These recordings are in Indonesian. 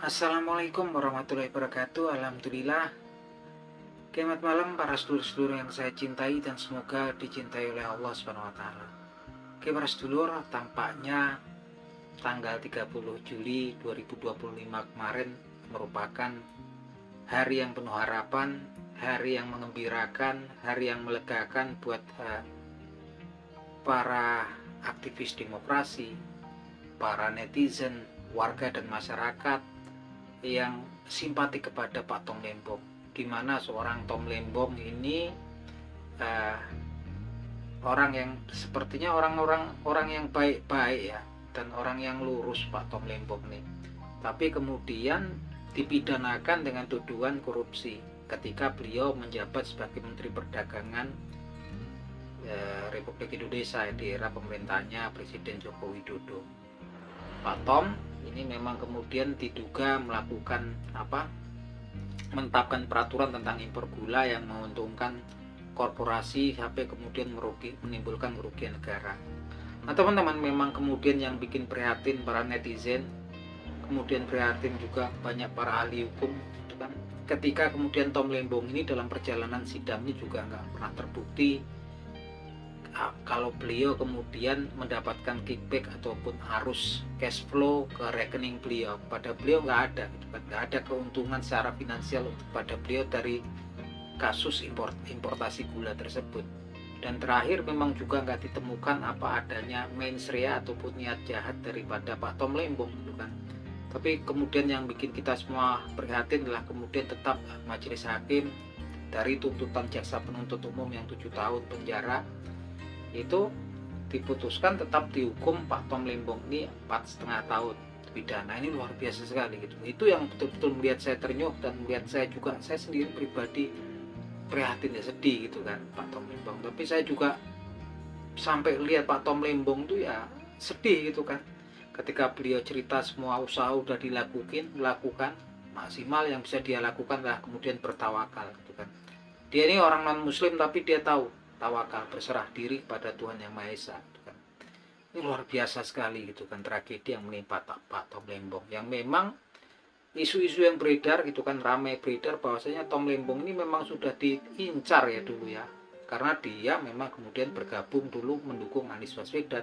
Assalamualaikum warahmatullahi wabarakatuh. Alhamdulillah. Selamat malam para sedulur-sedulur yang saya cintai dan semoga dicintai oleh Allah Subhanahu wa taala. Oke para sedulur, tampaknya tanggal 30 Juli 2025 kemarin merupakan hari yang penuh harapan, hari yang mengembirakan, hari yang melegakan buat para aktivis demokrasi, para netizen, warga dan masyarakat yang simpati kepada Pak Tom Lembong, di mana seorang Tom Lembong ini orang yang sepertinya orang yang baik-baik ya, dan orang yang lurus Pak Tom Lembong nih. Tapi kemudian dipidanakan dengan tuduhan korupsi ketika beliau menjabat sebagai Menteri Perdagangan Republik Indonesia di era pemerintahnya Presiden Joko Widodo. Pak Tom ini memang kemudian diduga melakukan menetapkan peraturan tentang impor gula yang menguntungkan korporasi sampai kemudian menimbulkan kerugian negara. Nah teman-teman, memang kemudian yang bikin prihatin para netizen, kemudian prihatin juga banyak para ahli hukum, kan? Ketika kemudian Tom Lembong ini dalam perjalanan sidangnya juga nggak pernah terbukti kalau beliau kemudian mendapatkan kickback ataupun arus cash flow ke rekening beliau. Pada beliau nggak ada, nggak ada keuntungan secara finansial pada beliau dari kasus importasi gula tersebut. Dan terakhir memang juga nggak ditemukan apa adanya mensrea ataupun niat jahat daripada Pak Tom Lembong, kan. Tapi kemudian yang bikin kita semua prihatin adalah kemudian tetap majelis hakim dari tuntutan jaksa penuntut umum yang 7 tahun penjara itu diputuskan tetap dihukum Pak Tom Lembong ini 4,5 tahun pidana. Ini luar biasa sekali gitu. Itu yang betul-betul melihat saya ternyuh dan melihat saya sendiri pribadi prihatin ya, sedih gitu kan Pak Tom Lembong. Tapi saya juga sampai lihat Pak Tom Lembong tuh ya sedih gitu kan, ketika beliau cerita semua usaha udah dilakukan maksimal yang bisa dia lakukan adalah kemudian bertawakal gitu kan. Dia ini orang non muslim tapi dia tahu tawakal, berserah diri pada Tuhan Yang Maha Esa gitu kan. Ini luar biasa sekali gitu kan tragedi yang menimpa Pak Tom Lembong, yang memang isu-isu yang beredar gitu kan, ramai beredar bahwasanya Tom Lembong ini memang sudah diincar ya dulu ya, karena dia memang kemudian bergabung dulu mendukung Anies Baswedan.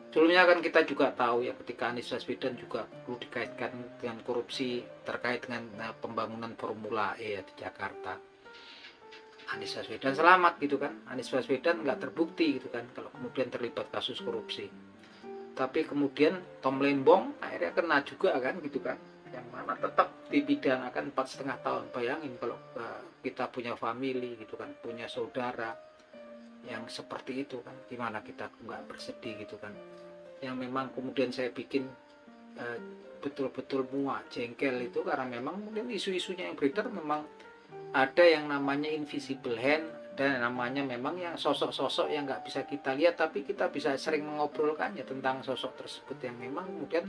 Sebelumnya kan kita juga tahu ya, ketika Anies Baswedan juga perlu dikaitkan dengan korupsi terkait dengan pembangunan Formula E ya di Jakarta. Anies Baswedan selamat gitu kan, Anies Baswedan nggak terbukti gitu kan kalau kemudian terlibat kasus korupsi. Tapi kemudian Tom Lembong akhirnya kena juga kan gitu kan, yang mana tetap dipidanakan 4,5 tahun. Bayangin kalau kita punya family gitu kan, punya saudara yang seperti itu kan, gimana kita nggak bersedih gitu kan. Yang memang kemudian saya bikin betul-betul muak, jengkel itu karena memang kemudian isu-isunya yang beredar memang ada yang namanya invisible hand dan namanya memang yang sosok-sosok yang nggak bisa kita lihat, tapi kita bisa sering mengobrolkannya tentang sosok tersebut yang memang kemudian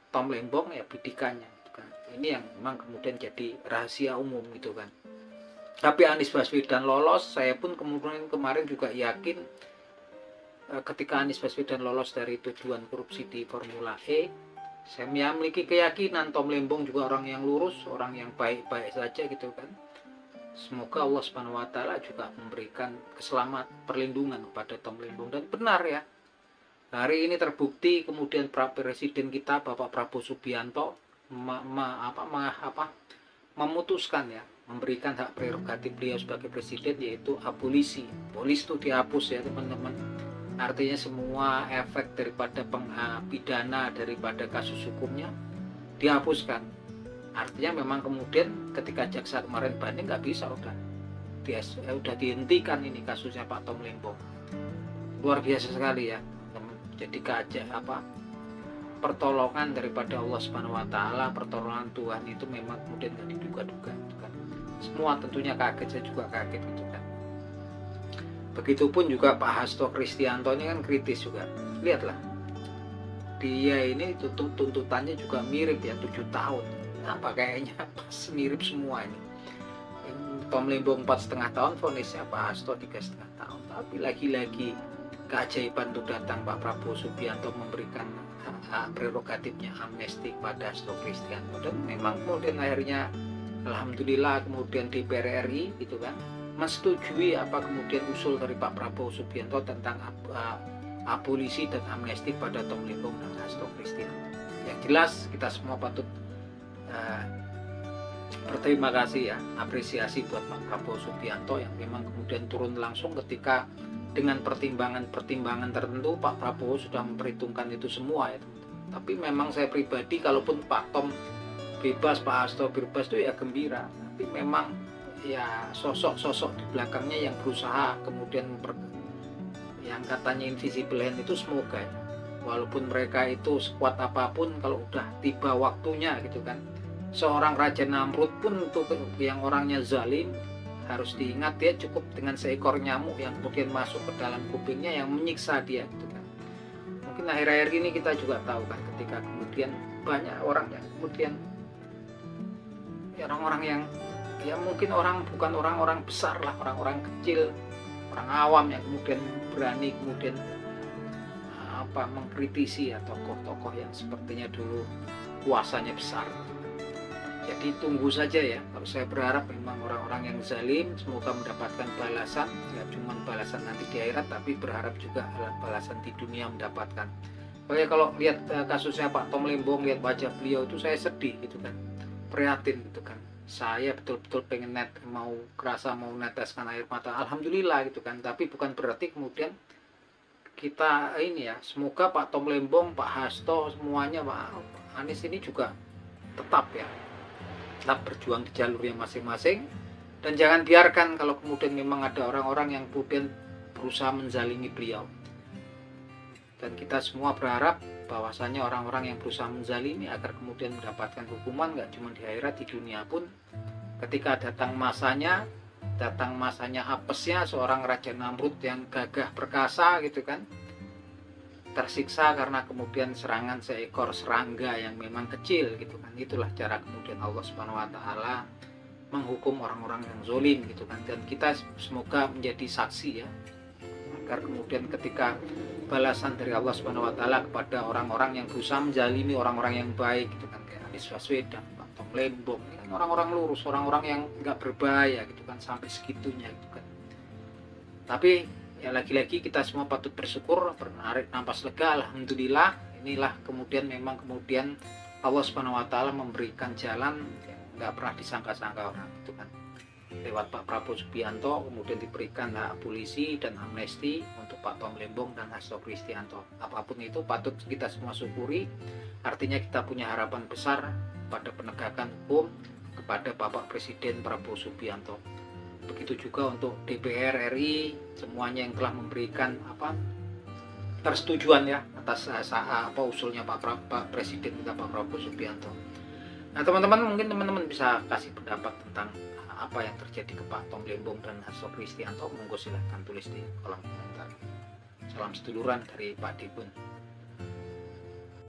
Tom Lembong ya bidikannya gitu kan. Ini yang memang kemudian jadi rahasia umum gitu kan. Tapi Anies Baswedan lolos, saya pun kemudian kemarin juga yakin ketika Anies Baswedan lolos dari tuduhan korupsi di Formula E, saya memiliki keyakinan Tom Lembong juga orang yang lurus, orang yang baik-baik saja gitu kan. Semoga Allah Subhanahu wa taala juga memberikan keselamatan, perlindungan kepada Tom Lembong. Dan benar ya, hari ini terbukti kemudian Presiden kita Bapak Prabowo Subianto memutuskan ya, memberikan hak prerogatif beliau sebagai presiden, yaitu abolisi. Polis itu dihapus ya teman-teman. Artinya semua efek daripada pidana daripada kasus hukumnya dihapuskan. Artinya memang kemudian ketika jaksa kemarin banding nggak bisa, udah dihentikan ini kasusnya Pak Tom Lembong. Luar biasa sekali ya. Jadi pertolongan daripada Allah Subhanahu wa taala, pertolongan Tuhan itu memang kemudian nggak diduga-duga gitu kan. Semua tentunya kaget, saya juga kaget gitu kan. Begitupun juga Pak Hasto Kristianto ini kan kritis juga. Lihatlah, dia ini tuntutannya juga mirip ya, 7 tahun. Apa kayaknya pas mirip semua ini. Tom Lembong 4,5 tahun, vonisnya Pak Hasto 3,5 tahun. Tapi lagi-lagi keajaiban untuk datang Pak Prabowo Subianto memberikan hak prerogatifnya amnesti pada Hasto Kristianto, dan memang kemudian akhirnya alhamdulillah kemudian DPR RI gitu kan menyetujui apa kemudian usul dari Pak Prabowo Subianto tentang abolisi dan amnesti pada Tom Lembong dan Hasto Kristianto. Yang jelas kita semua patut berterima kasih ya, apresiasi buat Pak Prabowo Subianto yang memang kemudian turun langsung ketika dengan pertimbangan tertentu Pak Prabowo sudah memperhitungkan itu semua ya. Tapi memang saya pribadi kalaupun Pak Tom bebas, Pak Hasto bebas itu ya gembira. Tapi memang ya sosok-sosok di belakangnya yang berusaha kemudian yang katanya invisible hand itu semoga ya, walaupun mereka itu sekuat apapun kalau udah tiba waktunya gitu kan, seorang Raja Namrud pun untuk yang orangnya zalim harus diingat dia cukup dengan seekor nyamuk yang kemudian masuk ke dalam kupingnya yang menyiksa dia gitu kan. Mungkin akhir-akhir ini kita juga tahu kan ketika kemudian banyak orang yang kemudian ya orang-orang yang ya mungkin bukan orang-orang besar lah, orang-orang kecil, orang awam yang kemudian berani kemudian mengkritisi ya tokoh-tokoh yang sepertinya dulu kuasanya besar. Jadi tunggu saja ya, kalau saya berharap memang orang-orang yang zalim semoga mendapatkan balasan, ya cuma balasan nanti di akhirat, tapi berharap juga balasan di dunia mendapatkan. Oke, kalau lihat kasusnya Pak Tom Lembong, lihat wajah beliau itu saya sedih gitu kan, prihatin gitu kan. Saya betul-betul pengen mau neteskan air mata, alhamdulillah gitu kan. Tapi bukan berarti kemudian kita ini ya, semoga Pak Tom Lembong, Pak Hasto, semuanya Pak Anies ini juga tetap berjuang di jalurnya masing-masing, dan jangan biarkan kalau kemudian memang ada orang-orang yang kemudian berusaha menzalimi beliau. Dan kita semua berharap bahwasanya orang-orang yang berusaha menzalimi agar kemudian mendapatkan hukuman, nggak cuma di akhirat, di dunia pun ketika datang masanya apesnya seorang Raja Namrud yang gagah perkasa gitu kan, tersiksa karena kemudian serangan seekor serangga yang memang kecil gitu kan. Itulah cara kemudian Allah Subhanahu wa taala menghukum orang-orang yang zalim gitu kan. Dan kita semoga menjadi saksi ya, agar kemudian ketika balasan dari Allah Subhanahu wa taala kepada orang-orang yang berusaha menzalimi orang-orang yang baik gitu kan, kayak Anies Baswedan, Pak Tom Lembong, kan orang-orang lurus, orang-orang yang nggak berbahaya gitu kan, sampai segitunya gitu kan. Tapi ya lagi-lagi kita semua patut bersyukur, menarik nafas lega, alhamdulillah. Inilah kemudian memang kemudian Allah Subhanahu wa taala memberikan jalan yang nggak pernah disangka-sangka orang itu kan. Lewat Pak Prabowo Subianto kemudian diberikan hak abolisi dan amnesti untuk Pak Tom Lembong dan Hasto Kristianto. Apapun itu patut kita semua syukuri. Artinya kita punya harapan besar pada penegakan hukum kepada Bapak Presiden Prabowo Subianto. Begitu juga untuk DPR RI, semuanya yang telah memberikan persetujuan ya atas usulnya Pak Presiden kita Pak Prabowo Subianto. Nah teman-teman, mungkin teman-teman bisa kasih pendapat tentang apa yang terjadi ke Pak Tom Lembong dan Hasto Kristianto. Monggo silahkan tulis di kolom komentar. Salam seduluran dari Pak Dibun.